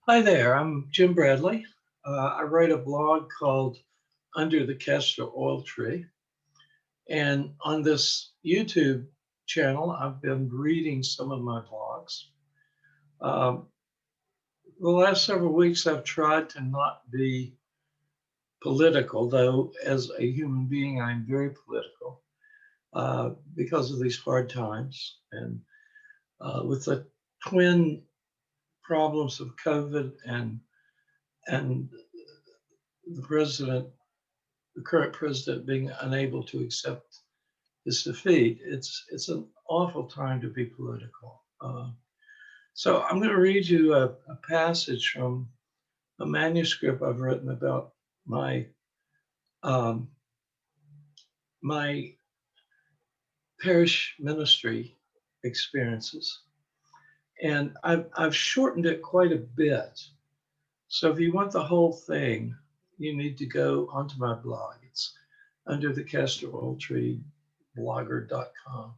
Hi there, I'm Jim Bradley. I write a blog called Under the Castor Oil Tree. And on this YouTube channel, I've been reading some of my blogs. Um, the last several weeks, I've tried to not be political, though as a human being, I'm very political because of these hard times. And with the twin problems of COVID and the president the current president being unable to accept his defeat, it's an awful time to be political. So I'm going to read you a passage from a manuscript I've written about my um, my parish ministry experiences, and I've shortened it quite a bit. So if you want the whole thing, you need to go onto my blog. It's under the Castor Oil Tree blogger.com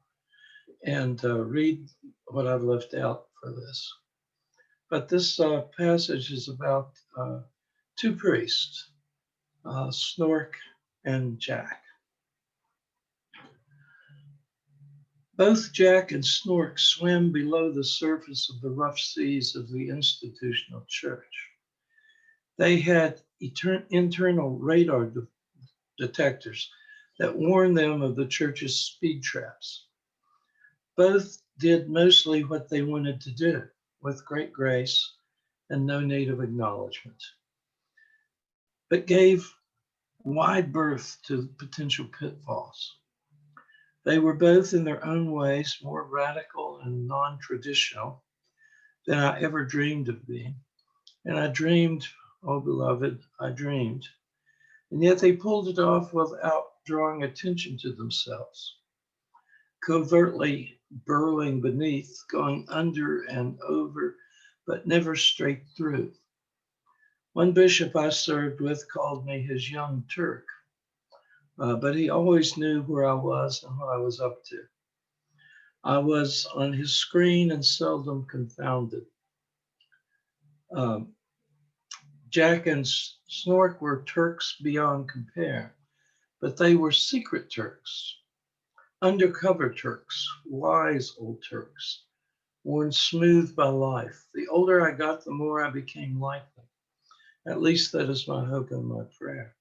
and read what I've left out for this. But this passage is about two priests, Snork and Jack. Both Jack and Snork swam below the surface of the rough seas of the institutional church. They had internal radar detectors that warned them of the church's speed traps. Both did mostly what they wanted to do with great grace and no need of acknowledgement, but gave wide berth to potential pitfalls. They were both in their own ways more radical and non-traditional than I ever dreamed of being. And I dreamed, oh beloved, I dreamed. And yet they pulled it off without drawing attention to themselves, covertly burrowing beneath, going under and over, but never straight through. One bishop I served with called me his young Turk, but he always knew where I was and what I was up to. I was on his screen and seldom confounded. Um, Jack and Snork were Turks beyond compare, but they were secret Turks, undercover Turks, wise old Turks, worn smooth by life. The older I got, the more I became like them. At least that is my hope and my prayer.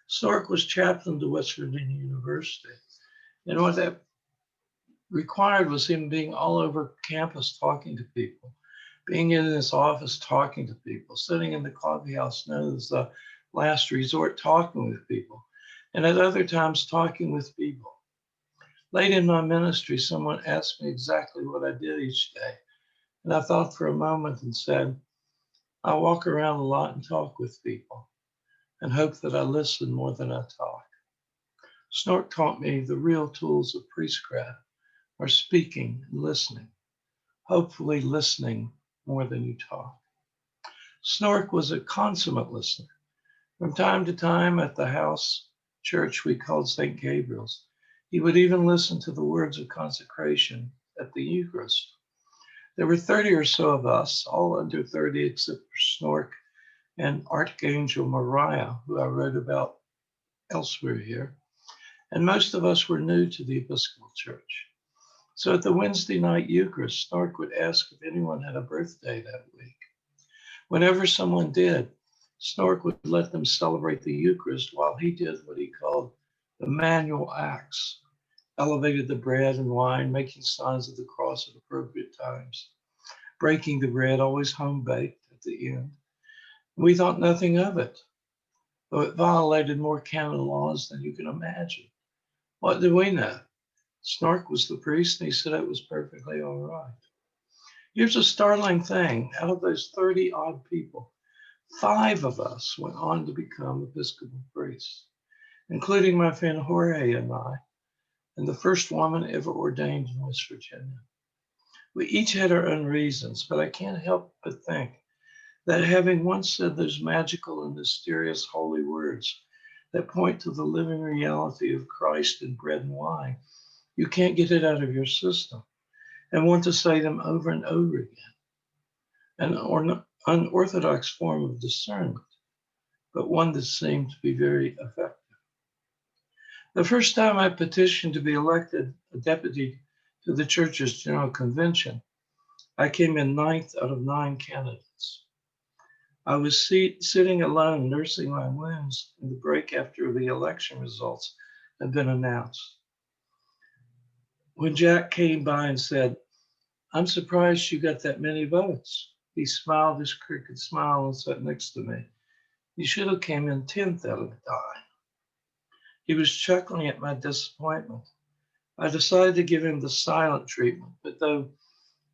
Snork was chaplain to West Virginia University. And what that required was him being all over campus talking to people, being in his office talking to people, sitting in the coffee house known as the last resort talking with people, and at other times talking with people. Late in my ministry, someone asked me exactly what I did each day. And I thought for a moment and said, I walk around a lot and talk with people and hope that I listen more than I talk. Snork taught me the real tools of priestcraft are speaking and listening, hopefully listening more than you talk. Snork was a consummate listener. From time to time at the house church we called St. Gabriel's, he would even listen to the words of consecration at the Eucharist. There were 30 or so of us, all under 30 except for Snork and Archangel Mariah, who I wrote about elsewhere here. And most of us were new to the Episcopal Church. So at the Wednesday night Eucharist, Snork would ask if anyone had a birthday that week. Whenever someone did, Snork would let them celebrate the Eucharist while he did what he called the manual acts, elevated the bread and wine, making signs of the cross at appropriate times, breaking the bread, always home baked at the end. We thought nothing of it, though it violated more canon laws than you can imagine. What do we know? Snork was the priest and he said it was perfectly all right. Here's a startling thing. Out of those 30 odd people, 5 of us went on to become Episcopal priests, including my friend Jorge and I, and the first woman ever ordained in West Virginia. We each had our own reasons, but I can't help but think that having once said those magical and mysterious holy words that point to the living reality of Christ in bread and wine, you can't get it out of your system and want to say them over and over again. And unorthodox form of discernment, but one that seemed to be very effective. The first time I petitioned to be elected a deputy to the church's general convention, I came in ninth out of 9 candidates. I was sitting alone nursing my wounds in the break after the election results had been announced. When Jack came by and said, "I'm surprised you got that many votes." He smiled his crooked smile and sat next to me. "You should have came in 10th out of 9." He was chuckling at my disappointment. I decided to give him the silent treatment, but though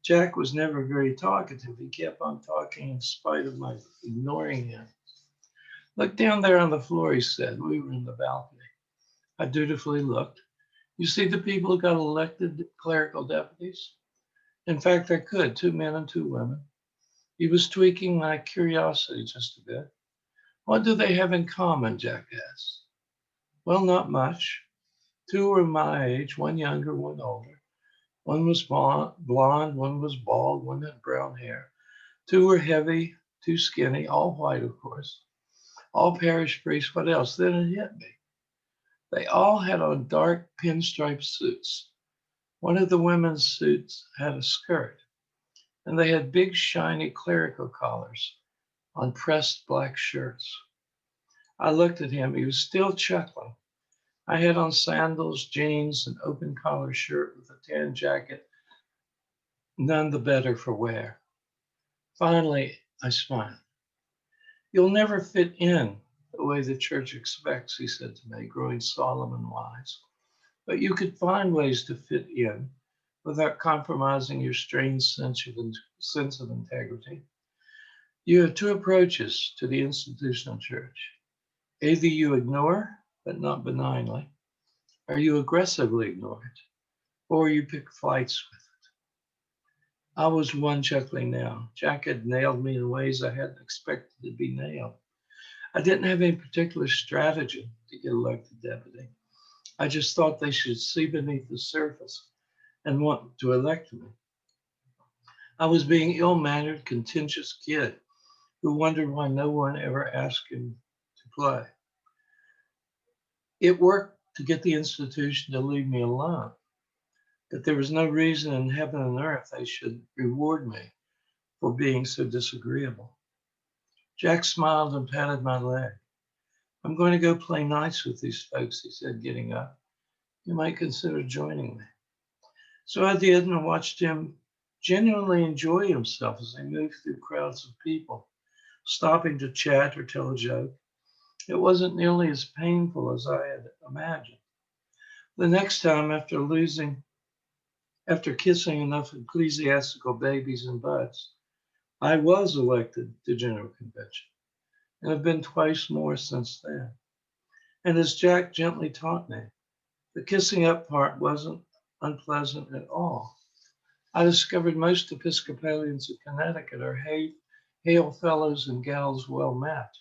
Jack was never very talkative, he kept on talking in spite of my ignoring him. "Look down there on the floor," he said. We were in the balcony. I dutifully looked. "You see the people who got elected clerical deputies?" In fact, I could, 2 men and 2 women. He was tweaking my curiosity just a bit. "What do they have in common?" Jack asked. "Well, not much. 2 were my age, 1 younger, 1 older. 1 was blonde, 1 was bald, 1 had brown hair. 2 were heavy, 2 skinny, all white, of course. All parish priests. What else?" Then it hit me. They all had on dark pinstripe suits. One of the women's suits had a skirt, and they had big, shiny clerical collars on pressed black shirts. I looked at him. He was still chuckling. I had on sandals, jeans, an open collar shirt with a tan jacket, none the better for wear. Finally, I smiled. "You'll never fit in the way the church expects," he said to me, growing solemn and wise. "But you could find ways to fit in without compromising your strange sense of integrity. You have 2 approaches to the institutional church. Either you ignore, but not benignly, or you aggressively ignore it, or you pick fights with it." I was one chuckling now. Jack had nailed me in ways I hadn't expected to be nailed. I didn't have any particular strategy to get elected deputy. I just thought they should see beneath the surface and want to elect me. I was being ill-mannered, contentious kid who wondered why no one ever asked him to play. It worked to get the institution to leave me alone, but there was no reason in heaven and earth they should reward me for being so disagreeable. Jack smiled and patted my leg. "I'm going to go play nice with these folks," he said, getting up. "You might consider joining me." So I did, and I watched him genuinely enjoy himself as he moved through crowds of people, stopping to chat or tell a joke. It wasn't nearly as painful as I had imagined. The next time, after kissing enough ecclesiastical babies and butts, I was elected to General Convention, and have been twice more since then. And as Jack gently taught me, the kissing up part wasn't unpleasant at all. I discovered most Episcopalians of Connecticut are hail fellows and gals well met.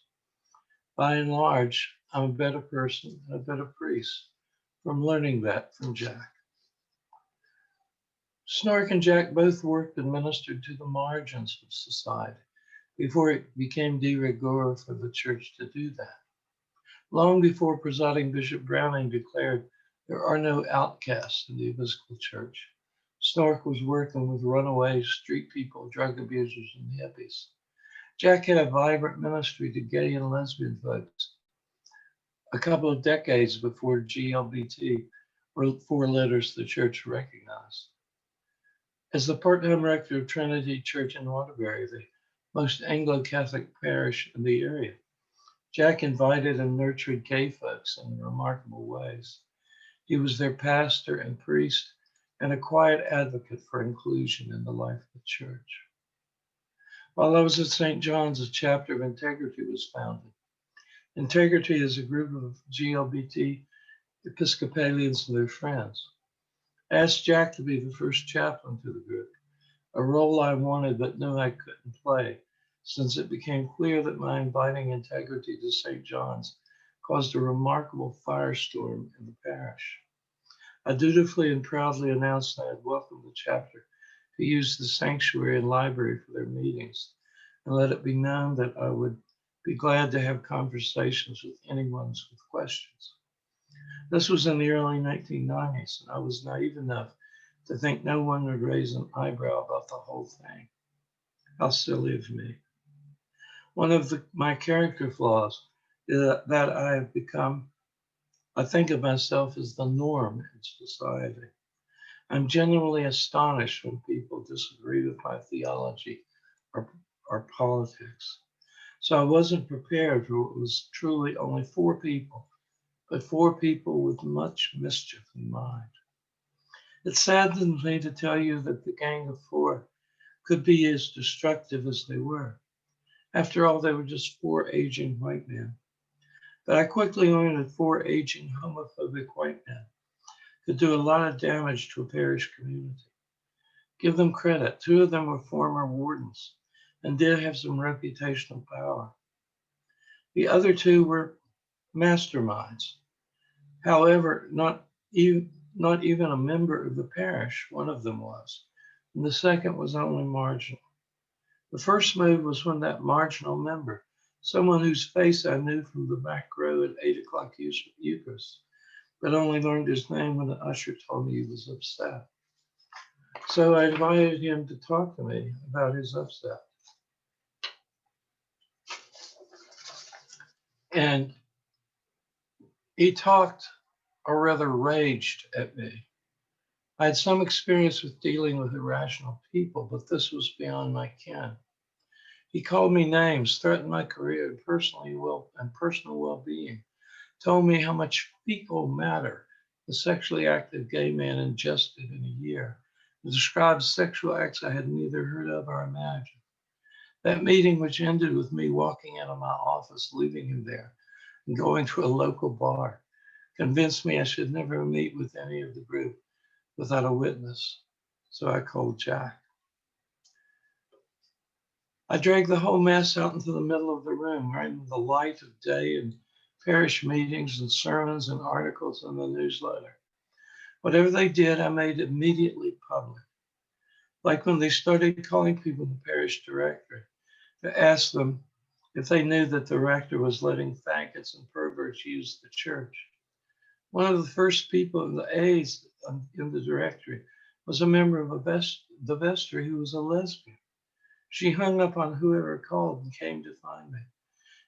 By and large, I'm a better person and a better priest from learning that from Jack. Snork and Jack both worked and ministered to the margins of society before it became de rigueur for the church to do that. Long before presiding Bishop Browning declared there are no outcasts in the Episcopal Church, Snork was working with runaways, street people, drug abusers, and hippies. Jack had a vibrant ministry to gay and lesbian folks a couple of decades before GLBT were 4 letters the church recognized. As the part-time rector of Trinity Church in Waterbury, the most Anglo-Catholic parish in the area, Jack invited and nurtured gay folks in remarkable ways. He was their pastor and priest and a quiet advocate for inclusion in the life of the church. While I was at St. John's, a chapter of Integrity was founded. Integrity is a group of GLBT Episcopalians and their friends. I asked Jack to be the first chaplain to the group, a role I wanted but knew I couldn't play, since it became clear that my inviting Integrity to St. John's caused a remarkable firestorm in the parish. I dutifully and proudly announced I had welcomed the chapter to use the sanctuary and library for their meetings, and let it be known that I would be glad to have conversations with anyone with questions. This was in the early 1990s, and I was naive enough to think no one would raise an eyebrow about the whole thing. How silly of me. One of my character flaws is that I have become, I think of myself as the norm in society. I'm genuinely astonished when people disagree with my theology or, or politics. So I wasn't prepared for what was truly only four people, but four people with much mischief in mind. It saddens me to tell you that the gang of four could be as destructive as they were. After all, they were just four aging white men. But I quickly learned that four aging homophobic white men could do a lot of damage to a parish community. Give them credit. Two of them were former wardens and did have some reputational power. The other two were masterminds. However, not even a member of the parish, one of them was, and the second was only marginal. The first move was when that marginal member, someone whose face I knew from the back row at 8 o'clock Eucharist, but only learned his name when the usher told me he was upset. So I invited him to talk to me about his upset. And he talked, or rather raged at me. I had some experience with dealing with irrational people, but this was beyond my ken. He called me names, threatened my career and personal well-being, told me how much fecal matter a sexually active gay man ingested in a year, and described sexual acts I had neither heard of or imagined. That meeting, which ended with me walking out of my office, leaving him there, and going to a local bar, convinced me I should never meet with any of the group without a witness. So I called Jack. I dragged the whole mess out into the middle of the room, right in the light of day and parish meetings and sermons and articles in the newsletter. Whatever they did, I made immediately public. Like when they started calling people the parish directory to ask them if they knew that the rector was letting faggots and perverts use the church. One of the first people in the A's in the directory was a member of the vestry who was a lesbian. She hung up on whoever called and came to find me.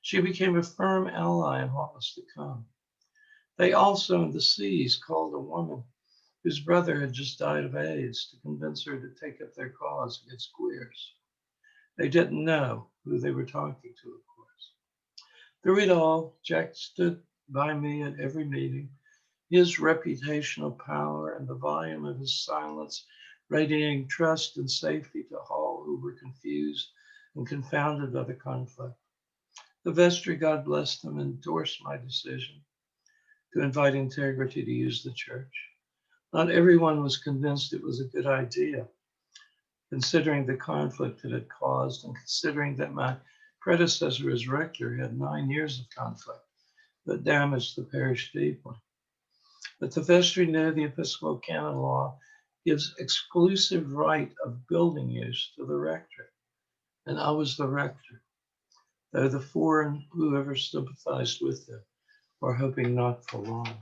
She became a firm ally in what was to come. They also in the C's called a woman whose brother had just died of AIDS to convince her to take up their cause against queers. They didn't know who they were talking to, of course. Through it all, Jack stood by me at every meeting. His reputational power and the volume of his silence radiating trust and safety to all who were confused and confounded by the conflict. The vestry, God bless them, endorsed my decision to invite integrity to use the church. Not everyone was convinced it was a good idea, considering the conflict it had caused and considering that my predecessor as rector had 9 years of conflict that damaged the parish deeply. But the vestry knew the Episcopal canon law gives exclusive right of building use to the rector, and I was the rector, though the four and whoever sympathized with them were hoping not for long.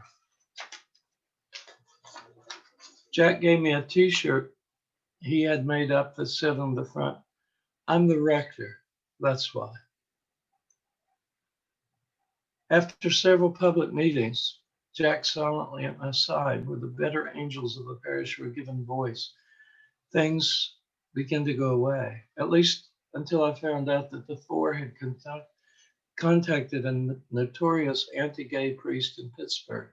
Jack gave me a t-shirt he had made up that said on the front, "I'm the rector, that's why." After several public meetings, Jack silently at my side, where the better angels of the parish were given voice, things began to go away, at least until I found out that the four had contacted a notorious anti-gay priest in Pittsburgh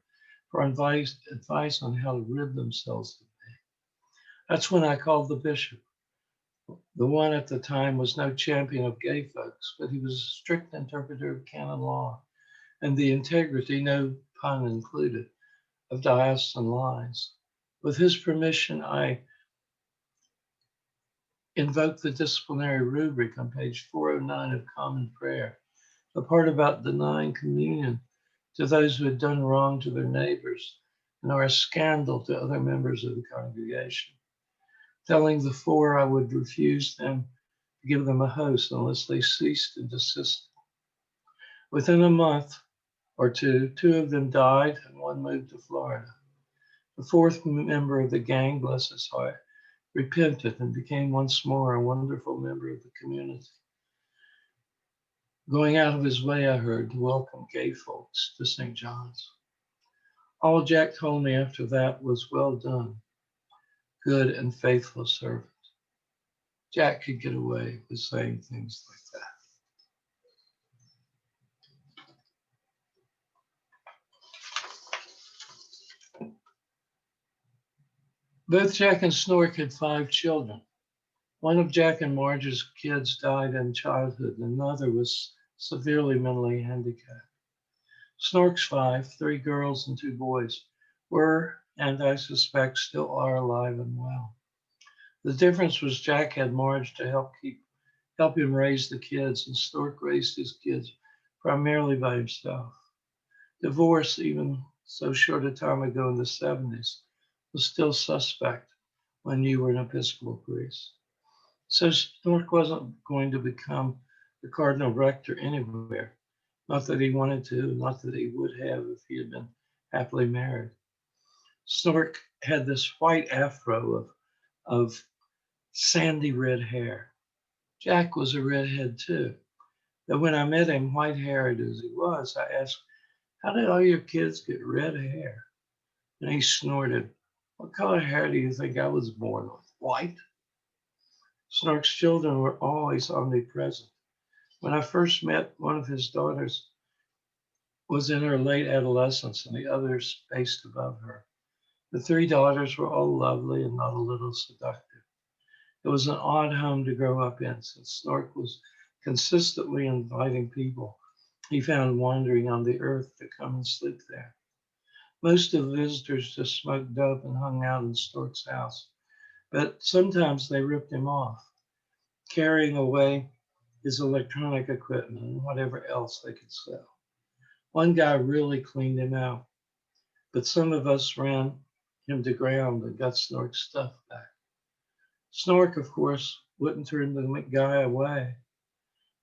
for advice on how to rid themselves of me. That's when I called the bishop. The one at the time was no champion of gay folks, but he was a strict interpreter of canon law and the integrity, no pun included, of diocesan lines. With his permission, I invoked the disciplinary rubric on page 409 of Common Prayer, the part about denying communion to those who had done wrong to their neighbors and are a scandal to other members of the congregation, telling the four I would refuse them give them a host unless they ceased and desisted. Within a month or two of them died and one moved to Florida. The fourth member of the gang, bless his heart, repented and became once more a wonderful member of the community, going out of his way, I heard, to welcome gay folks to St. John's. All Jack told me after that was, "Well done, good and faithful servant." Jack could get away with saying things like that. Both Jack and Snork had 5 children. One of Jack and Marge's kids died in childhood, and another was severely mentally handicapped. Snork's 5, 3 girls and 2 boys, were, and I suspect still are, alive and well. The difference was Jack had Marge to help him raise the kids, and Snork raised his kids primarily by himself. Divorce, even so short a time ago in the 70s, was still suspect when you were an Episcopal priest. So Snork wasn't going to become the cardinal rector anywhere. Not that he wanted to, not that he would have if he had been happily married. Snork had this white afro of sandy red hair. Jack was a redhead too. But when I met him, white-haired as he was, I asked, "How did all your kids get red hair?" And he snorted, "What color hair do you think I was born with? White?" Snork's children were always omnipresent. When I first met, one of his daughters was in her late adolescence and the others spaced above her. The 3 daughters were all lovely and not a little seductive. It was an odd home to grow up in, since Snork was consistently inviting people he found wandering on the earth to come and sleep there. Most of the visitors just smoked dope and hung out in Snork's house, but sometimes they ripped him off, carrying away his electronic equipment and whatever else they could sell. One guy really cleaned him out, but some of us ran him to ground and got Snork's stuff back. Snork, of course, wouldn't turn the guy away,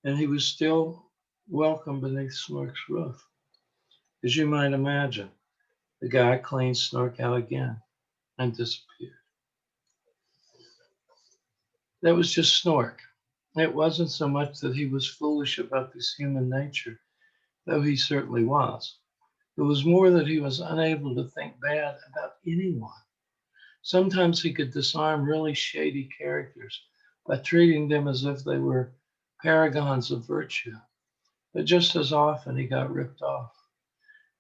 and he was still welcome beneath Snork's roof. As you might imagine, the guy cleaned Snork out again and disappeared. That was just Snork. It wasn't so much that he was foolish about his human nature, though he certainly was. It was more that he was unable to think bad about anyone. Sometimes he could disarm really shady characters by treating them as if they were paragons of virtue, but just as often he got ripped off.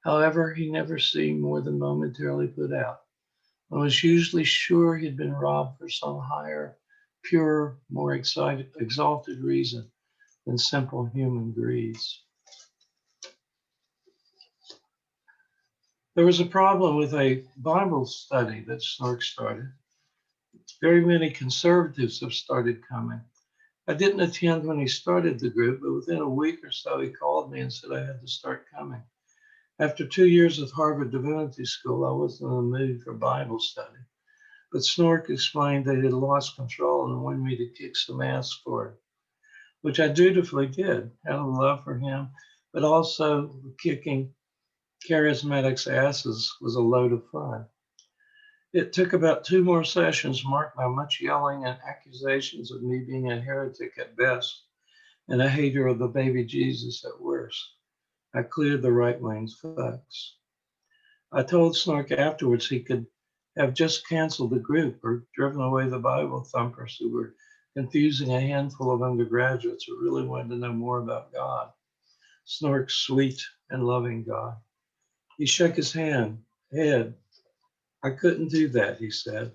However, he never seemed more than momentarily put out. I was usually sure he'd been robbed for some higher, purer, more exalted reason than simple human greeds. There was a problem with a Bible study that Snork started. Very many conservatives have started coming. I didn't attend when he started the group, but within a week or so, he called me and said I had to start coming. After 2 years at Harvard Divinity School, I wasn't in the mood for Bible study. But Snork explained that he had lost control and wanted me to kick some ass for it, which I dutifully did, out of love for him, but also kicking charismatics' asses was a load of fun. It took about 2 more sessions marked by much yelling and accusations of me being a heretic at best and a hater of the baby Jesus at worst. I cleared the right wing's facts. I told Snork afterwards he could have just canceled the group or driven away the Bible thumpers who were confusing a handful of undergraduates who really wanted to know more about God. Snork's sweet and loving God. He shook his head. "I couldn't do that," he said.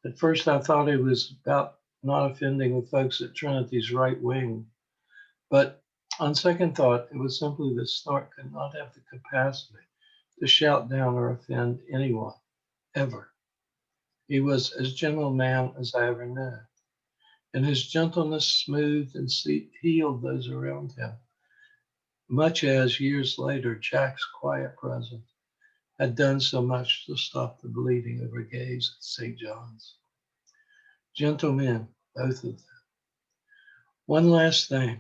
At first I thought it was about not offending the folks at Trinity's right wing, but on second thought, it was simply that Snork could not have the capacity to shout down or offend anyone, ever. He was as gentle a man as I ever knew, and his gentleness smoothed and healed those around him, much as years later Jack's quiet presence had done so much to stop the bleeding of her gaze at St. John's. Gentle men, both of them. One last thing.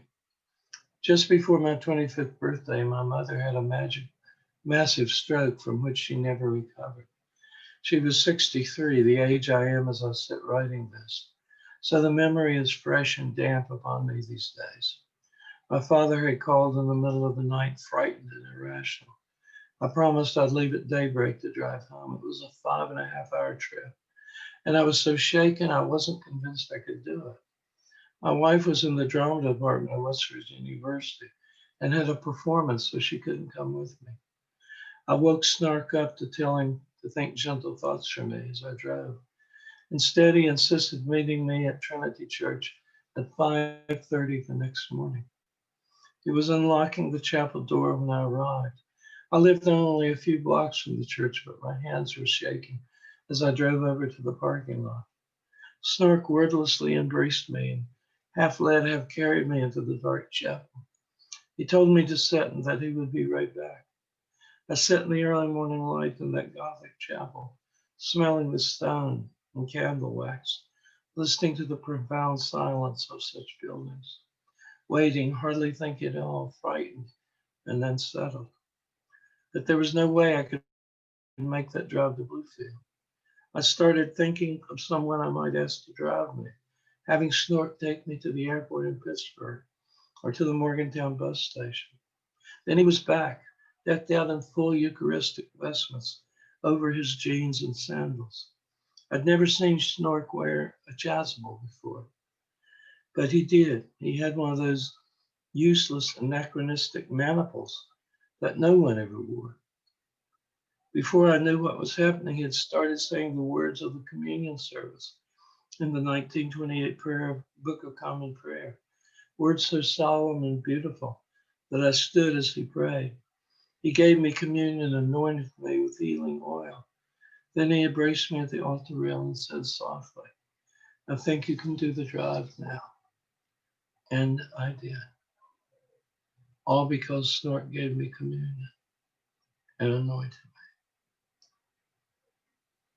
Just before my 25th birthday, my mother had a massive stroke from which she never recovered. She was 63, the age I am as I sit writing this. So the memory is fresh and damp upon me these days. My father had called in the middle of the night, frightened and irrational. I promised I'd leave at daybreak to drive home. It was a 5.5 hour trip. And I was so shaken, I wasn't convinced I could do it. My wife was in the drama department at West Virginia University and had a performance, so she couldn't come with me. I woke Snark up to tell him to think gentle thoughts for me as I drove. Instead, he insisted meeting me at Trinity Church at 5:30 the next morning. He was unlocking the chapel door when I arrived. I lived only a few blocks from the church, but my hands were shaking as I drove over to the parking lot. Snork wordlessly embraced me and half led, half carried me into the dark chapel. He told me to sit and that he would be right back. I sat in the early morning light in that Gothic chapel, smelling the stone and candle wax, listening to the profound silence of such buildings, waiting, hardly thinking at all, frightened and then settled. But there was no way I could make that drive to Bluefield. I started thinking of someone I might ask to drive me, having Snork take me to the airport in Pittsburgh or to the Morgantown bus station. Then he was back, decked out in full Eucharistic vestments over his jeans and sandals. I'd never seen Snork wear a chasuble before, but he did. He had one of those useless anachronistic maniples that no one ever wore. Before I knew what was happening, he had started saying the words of the communion service in the 1928 Book of Common Prayer, words so solemn and beautiful that I stood as he prayed. He gave me communion and anointed me with healing oil. Then he embraced me at the altar rail and said softly, "I think you can do the drive now." And I did. All because Snork gave me communion and anointed me.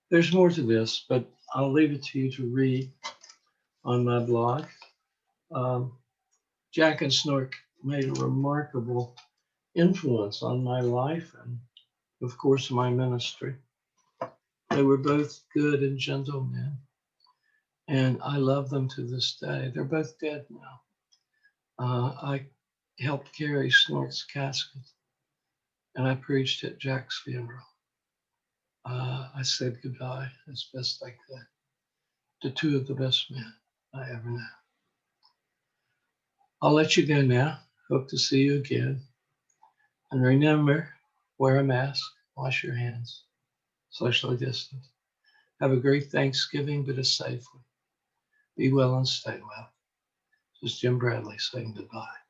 There's more to this, but I'll leave it to you to read on my blog. Jack and Snork made a remarkable influence on my life and, of course, my ministry. They were both good and gentle men, and I love them to this day. They're both dead now. I helped carry Snork's casket, and I preached at Jack's funeral. I said goodbye as best I could to two of the best men I ever knew. I'll let you go now. Hope to see you again. And remember, wear a mask, wash your hands, socially distance. Have a great Thanksgiving, but a safe one. Be well and stay well. This is Jim Bradley saying goodbye.